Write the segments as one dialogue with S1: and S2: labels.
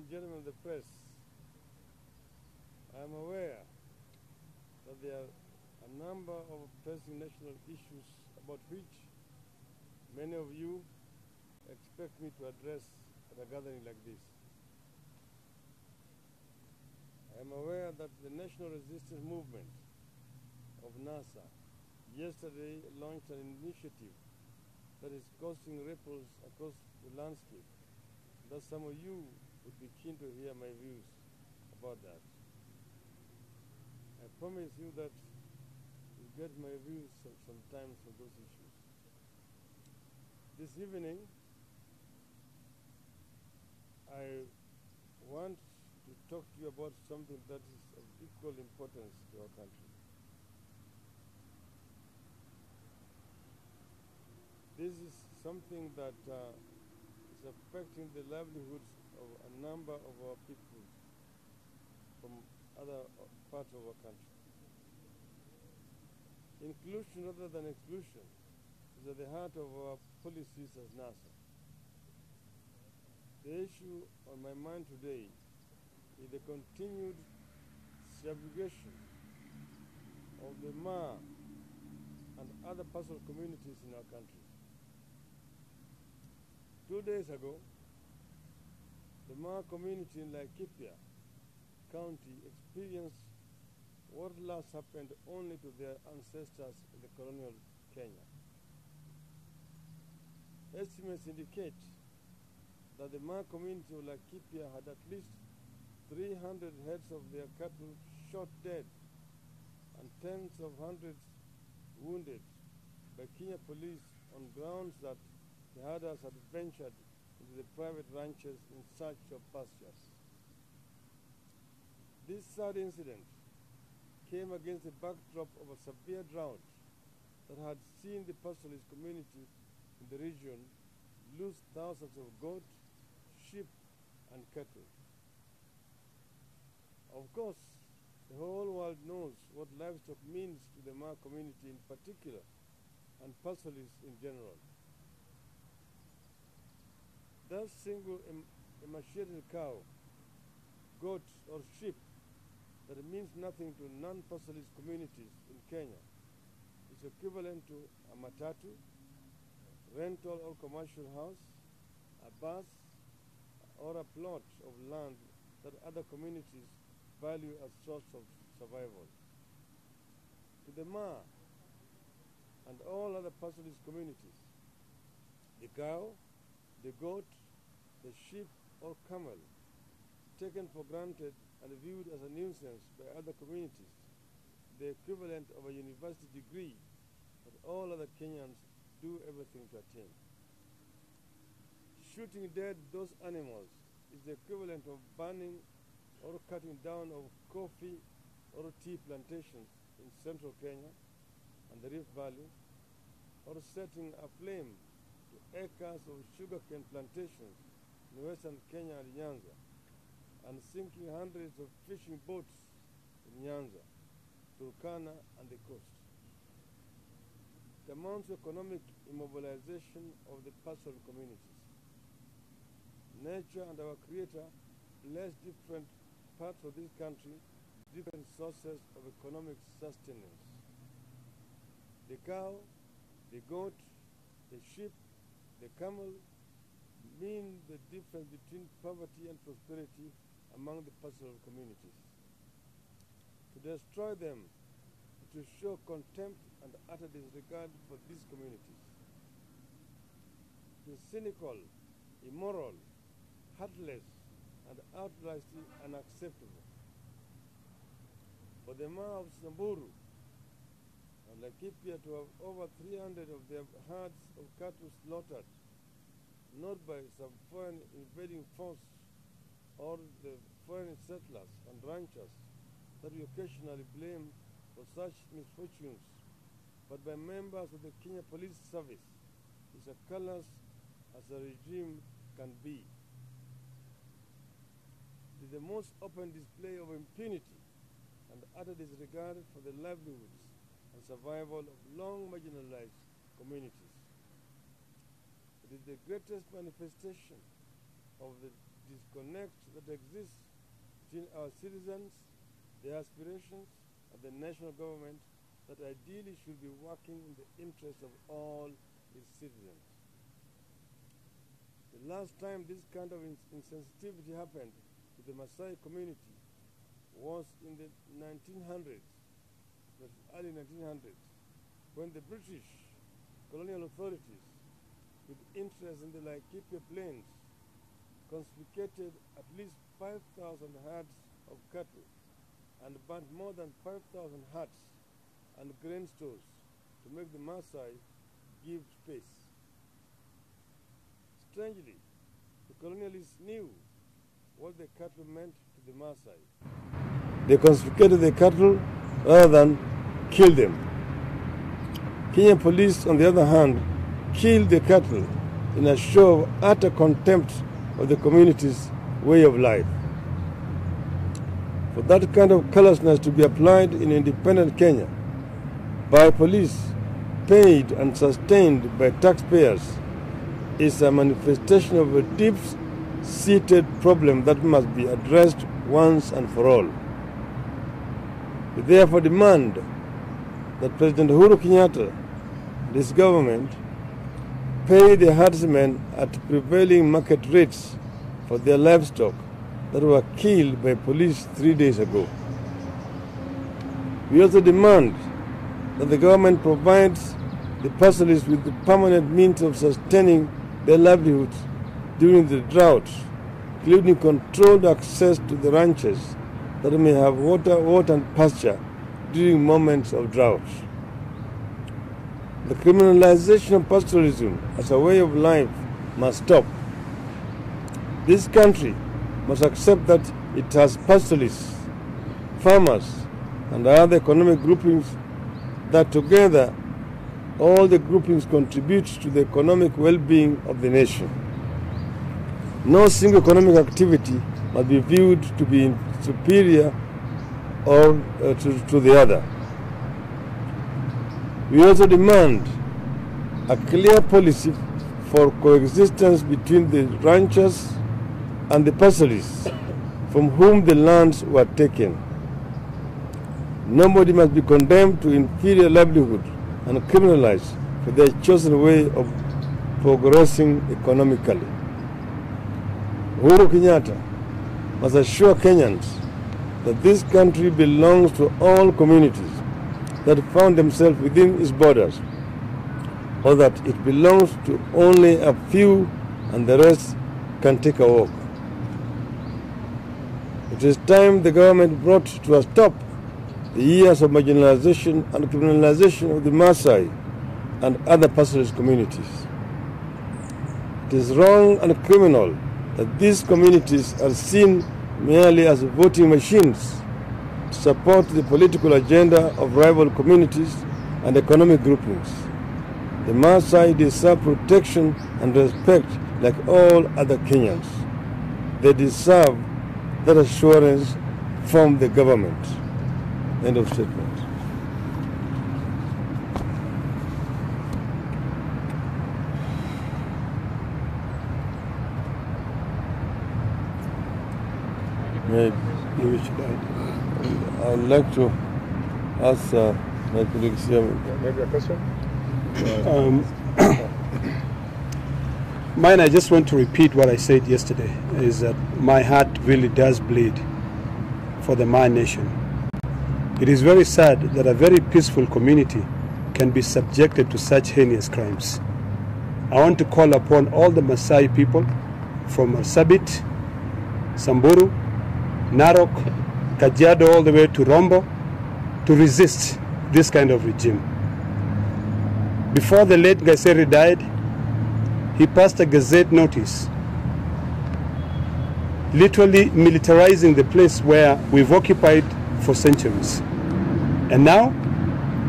S1: and gentlemen of the press, I am aware that there are a number of pressing national issues about which many of you expect me to address at a gathering like this. I am aware that the National Resistance Movement of NASA yesterday launched an initiative that is causing ripples across the landscape. That some of you would be keen to hear my views about that. I promise you that you'll get my views sometimes on those issues. This evening, I want to talk to you about something that is of equal importance to our country. This is something that is affecting the livelihoods of a number of our people from other parts of our country. Inclusion rather than exclusion is at the heart of our policies as NASA. The issue on my mind today is the continued subjugation of the Ma and other pastoral communities in our country. 2 days ago, the Ma community in Laikipia County experienced what last happened only to their ancestors in the colonial Kenya. Estimates indicate that the Ma community of Laikipia had at least 300 heads of their cattle shot dead and tens of hundreds wounded by Kenya police on grounds that the herders had ventured into the private ranches in search of pastures. This sad incident came against the backdrop of a severe drought that had seen the pastoralist community in the region lose thousands of goats, sheep, and cattle. Of course, the whole world knows what livestock means to the Ma community in particular and pastoralists in general. That single emaciated cow, goat, or sheep that means nothing to non-pastoralist communities in Kenya is equivalent to a matatu, rental or commercial house, a bus, or a plot of land that other communities value as source of survival. To the Ma and all other pastoralist communities, the cow, the goat, the sheep, or camel, taken for granted and viewed as a nuisance by other communities, the equivalent of a university degree that all other Kenyans do everything to attain. Shooting dead those animals is the equivalent of burning or cutting down of coffee or tea plantations in central Kenya and the Rift Valley, or setting aflame to acres of sugarcane plantations in western Kenya and Nyanza, and sinking hundreds of fishing boats in Nyanza, Turkana, and the coast. It amounts to economic immobilization of the pastoral communities. Nature and our Creator bless different parts of this country, different sources of economic sustenance. The cow, the goat, the sheep, the camel mean the difference between poverty and prosperity among the pastoral communities. To destroy them, to show contempt and utter disregard for these communities. It is cynical, immoral, heartless, and outrightly unacceptable. For the Ma of Samburu and Laikipia to have over 300 of their herds of cattle slaughtered, not by some foreign invading force or the foreign settlers and ranchers that we occasionally blame for such misfortunes, but by members of the Kenya Police Service is as callous as a regime can be. It is the most open display of impunity and utter disregard for the livelihoods and survival of long marginalized communities. It is the greatest manifestation of the disconnect that exists between our citizens, their aspirations, and the national government that ideally should be working in the interest of all its citizens. The last time this kind of insensitivity happened to the Maasai community was in the 1900s, the early 1900s, when the British colonial authorities, with interest in the Laikipia Plains, confiscated at least 5,000 herds of cattle and burnt more than 5,000 huts and grain stores to make the Maasai give space. Strangely, the colonialists knew what the cattle meant to the Maasai. They confiscated the cattle rather than kill them. Kenyan police, on the other hand, killed the cattle in a show of utter contempt of the community's way of life. For that kind of callousness to be applied in independent Kenya by police paid and sustained by taxpayers is a manifestation of a deep-seated problem that must be addressed once and for all. We therefore demand that President Uhuru Kenyatta and his government pay the herdsmen at prevailing market rates for their livestock that were killed by police 3 days ago. We also demand that the government provides the pastoralists with the permanent means of sustaining their livelihoods during the drought, including controlled access to the ranches that may have water and pasture during moments of drought. The criminalization of pastoralism as a way of life must stop. This country must accept that it has pastoralists, farmers, and other economic groupings that together all the groupings contribute to the economic well-being of the nation. No single economic activity must be viewed to be superior or to the other. We also demand a clear policy for coexistence between the ranchers and the pastoralists from whom the lands were taken. Nobody must be condemned to inferior livelihood and criminalized for their chosen way of progressing economically. Uhuru Kenyatta must assure Kenyans that this country belongs to all communities that found themselves within its borders, or that it belongs to only a few and the rest can take a walk. It is time the government brought to a stop the years of marginalization and criminalization of the Maasai and other pastoralist communities. It is wrong and criminal that these communities are seen merely as voting machines to support the political agenda of rival communities and economic groupings. The Maasai deserve protection and respect like all other Kenyans. They deserve that assurance from the government. End of statement. I'd like to ask my colleagues here.
S2: Maybe a question? Mine, I just want to repeat what I said yesterday, is that my heart really does bleed for the Maa nation. It is very sad that a very peaceful community can be subjected to such heinous crimes. I want to call upon all the Maasai people from Marsabit, Samburu, Narok, Kajiado, all the way to Rombo, to resist this kind of regime. Before the late Gaiseri died, he passed a gazette notice, literally militarizing the place where we've occupied for centuries. And now,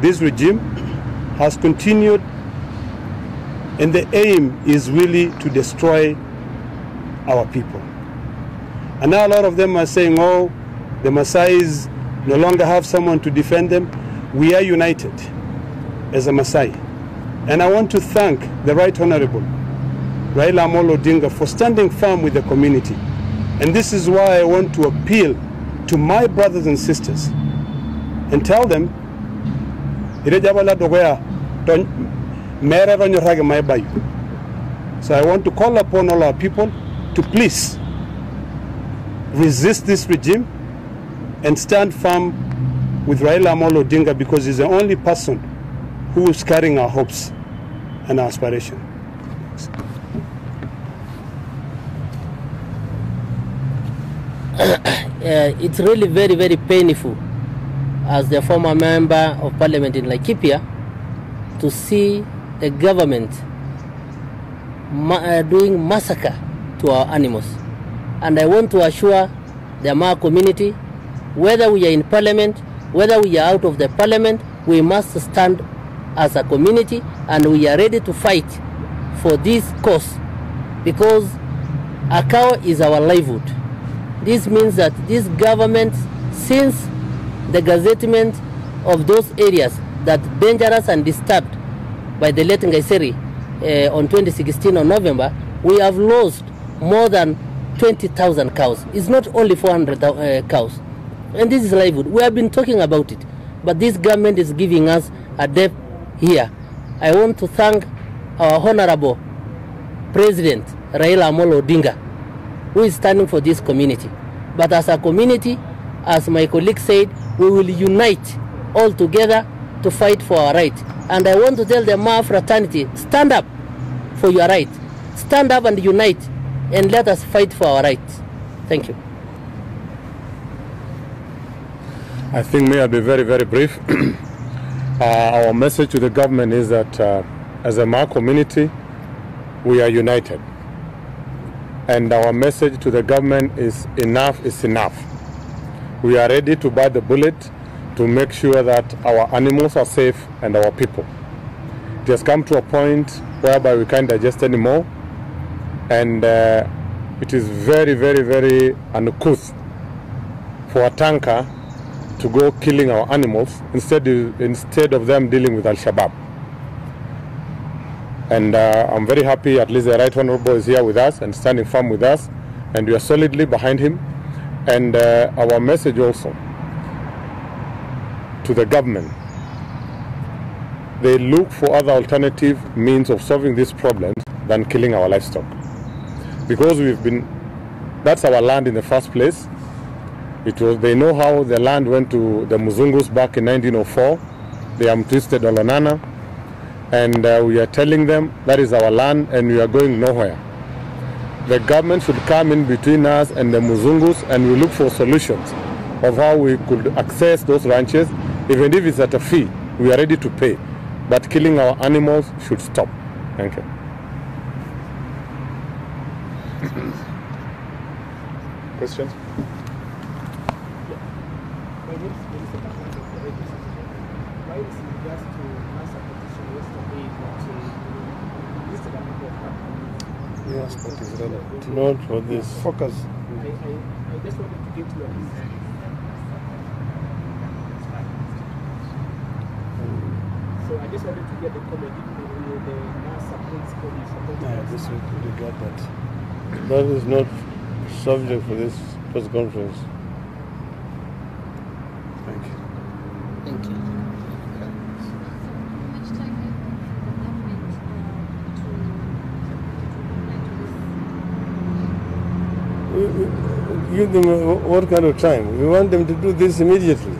S2: this regime has continued, and the aim is really to destroy our people. And now a lot of them are saying, oh, the Maasais no longer have someone to defend them. We are united as a Maasai. And I want to thank the Right Honorable Raila Amolo Odinga for standing firm with the community And this is why I want to appeal to my brothers and sisters and tell them, so I want to call upon all our people to please resist this regime and stand firm with Raila Amolo Odinga, because he's the only person who is carrying our hopes and our aspiration.
S3: It's really very, very painful as the former member of parliament in Laikipia to see the government doing massacre to our animals. And I want to assure the Maa community, whether we are in parliament, whether we are out of the parliament, we must stand as a community, and we are ready to fight for this cause, because a cow is our livelihood. This means that this government, since the gazettement of those areas that dangerous and disturbed by the late Ngaiseri on 2016 on November, we have lost more than 20,000 cows. It's not only 400 cows. And this is livelihood. We have been talking about it, but this government is giving us a debt here. I want to thank our Honorable President Raila Amolo Odinga, who is standing for this community. But as a community, as my colleague said, we will unite all together to fight for our right. And I want to tell the Maa fraternity, stand up for your right. Stand up and unite, and let us fight for our rights. Thank you.
S4: I think may I be very, very brief. Our message to the government is that as a Maa community, we are united. And our message to the government is enough is enough. We are ready to bite the bullet to make sure that our animals are safe and our people. It has come to a point whereby we can't digest anymore, and it is very, very, very uncouth for a tanker to go killing our animals instead of them dealing with Al-Shabaab. And I'm very happy at least the Right Honorable is here with us and standing firm with us, and we are solidly behind him. And our message also to the government, they look for other alternative means of solving these problems than killing our livestock. Because that's our land in the first place. They know how the land went to the Muzungus back in 1904. They twisted Olonana, and we are telling them that is our land and we are going nowhere. The government should come in between us and the Muzungus, and we look for solutions of how we could access those ranches. Even if it's at a fee, we are ready to pay. But killing our animals should stop. Thank you. Questions?
S2: Yes, but it's relevant. Not for this. Focus.
S5: I just wanted to get your So I just wanted to get the comment if the NASA principle is supposed to.
S2: This we got that. That is not subject for this press conference. Thank you.
S3: Thank you.
S1: Give them what kind of time? We want them to do this immediately.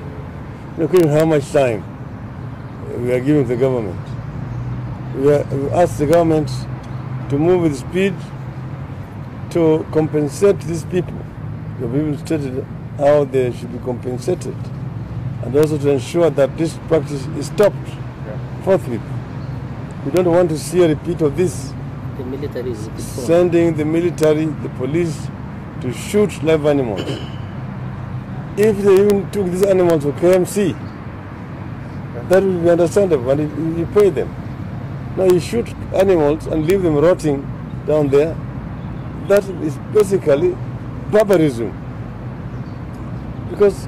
S1: Look at how much time we are giving the government. We ask the government to move with speed to compensate these people. The people stated how they should be compensated, and also to ensure that this practice is stopped forthwith. We don't want to see a repeat of this.
S3: The military is
S1: sending the military, the police, to shoot live animals. If they even took these animals to KMC, that would be understandable, and you pay them. Now you shoot animals and leave them rotting down there. That is basically barbarism. Because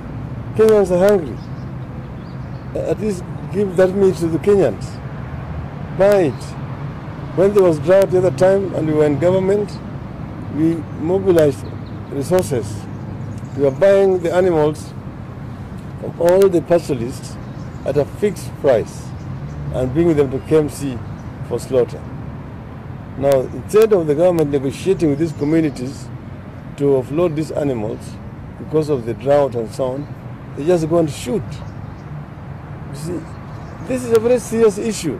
S1: Kenyans are hungry. At least give that meat to the Kenyans. Buy it. When there was drought the other time and we were in government, we mobilized resources. We are buying the animals from all the pastoralists at a fixed price and bringing them to KMC for slaughter. Now, instead of the government negotiating with these communities to offload these animals because of the drought and so on, they just go and shoot. You see, this is a very serious issue.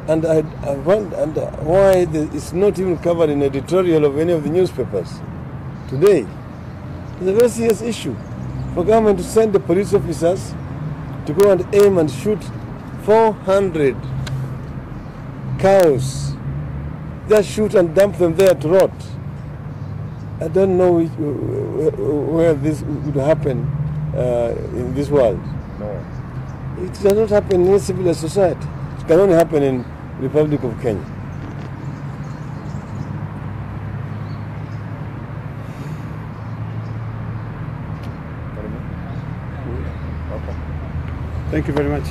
S1: And I wonder why it's not even covered in editorial of any of the newspapers today. It's a very serious issue for government to send the police officers to go and aim and shoot 400 cows. Just shoot and dump them there to rot. I don't know where this would happen in this world.
S4: No.
S1: It does not happen in a civilized society. It can only happen in Republic of Kenya.
S2: Thank you very much.